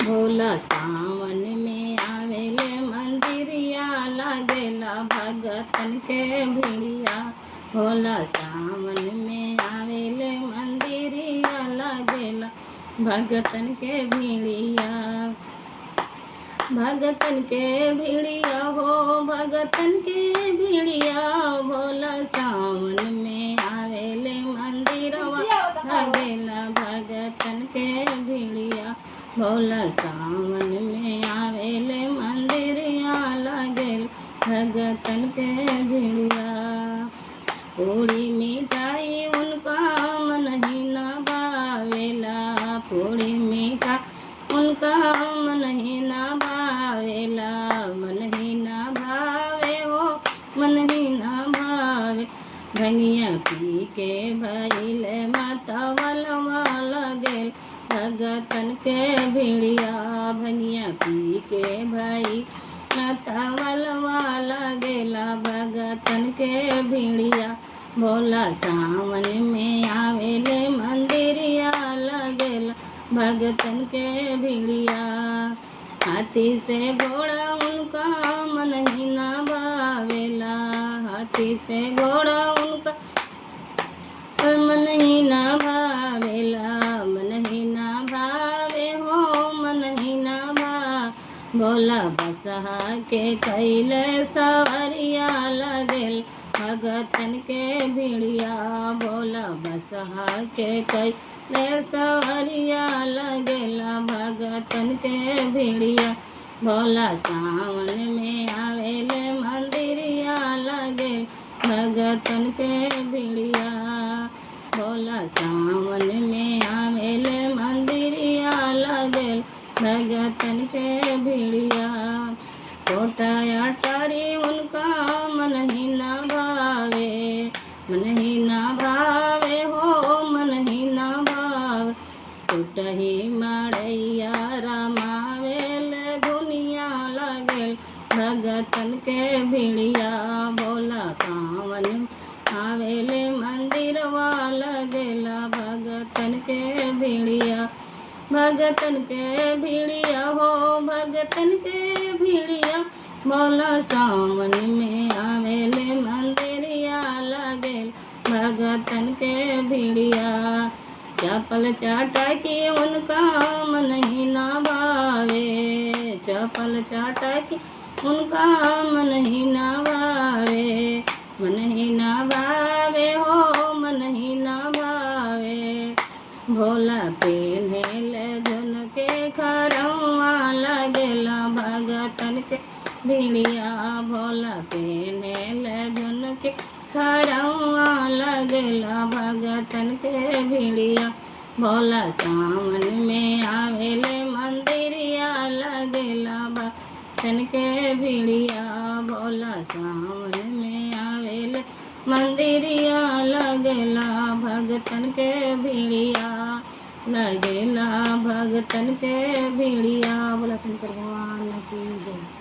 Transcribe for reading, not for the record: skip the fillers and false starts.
भोला सावन में आवेले मंदिरिया लागेला भगतन के भिड़िया। भोला सावन में आवेले मंदिरिया लागेला भगतन के भिड़िया। भगतन के भिड़िया हो भगतन के भिड़िया। भोला सावन में आवेले मंदिरवा लागेला भगतन के भिड़िया। भोला सावन में आवेले मंदिरिया लागेला भगतन के भिड़िया। पूड़ी मिठाई उनका मन ही न भावेला। पूड़ी मिठाई उनका मन ही न भावेला। मन ही न भावे हो मन ही न भावे। भंगिया पी के भइले मतवलवा लागेल भगतन के भिड़िया। भंगिया पी के भई मतवलवा लागेला भगतन के भिड़िया। भोला सावन में आवेले मंदिरिया लागेला भगतन के भिड़िया। हाथी से घोड़ा उनका मन ही न भावेला। हाथी से घोड़ा उनका मन ही न भावेला। मन ही न भावे हो मन ही न भावे। भोला बसहा के कैले सवरिया लागेल भगतन के भिड़िया। भोला बसहा के कैले सवरिया लागेला भगतन के भिड़िया। भोला सावन में आवेले मंदिरिया लागेल भगतन के भिड़िया। भोला सावन में आवेले मंदिरिया लागेल भगतन के भिड़िया। कोटा अटारी उनका मन ही न भावे। मन ही न भावे हो मन ही न भावे। टूटही मड़ैया रमावेल दुनिया लागेल भगतन के भिड़िया। भोला सावन आवेले मंदिरवा लागेला भगतन के भिड़िया। भगतन के भिड़िया हो भगतन के भिड़िया। भोला सावन में आवेले मंदिरिया लागेल भगतन के भिड़िया। चपल चाटकी उनका मन ही न भावे। चपल चाटकी उनका मन ही न भावे। मन ही न भावे हो मन ही न भावे। भोला पेन्हेले झुनके खरौआ लागेला भगतन के भिड़िया। भोला पेन्हेले झुनके खरौआ लागेला भगतन के भिड़िया। भोला सावन में आवेले मंदिरिया लागेला भगतन के भिड़िया। भोला सावन में आवेले मंदिरिया लागेला भगतन के भिड़िया। लागेला भगतन के भिड़िया। बोला शंकर भगवान की जय।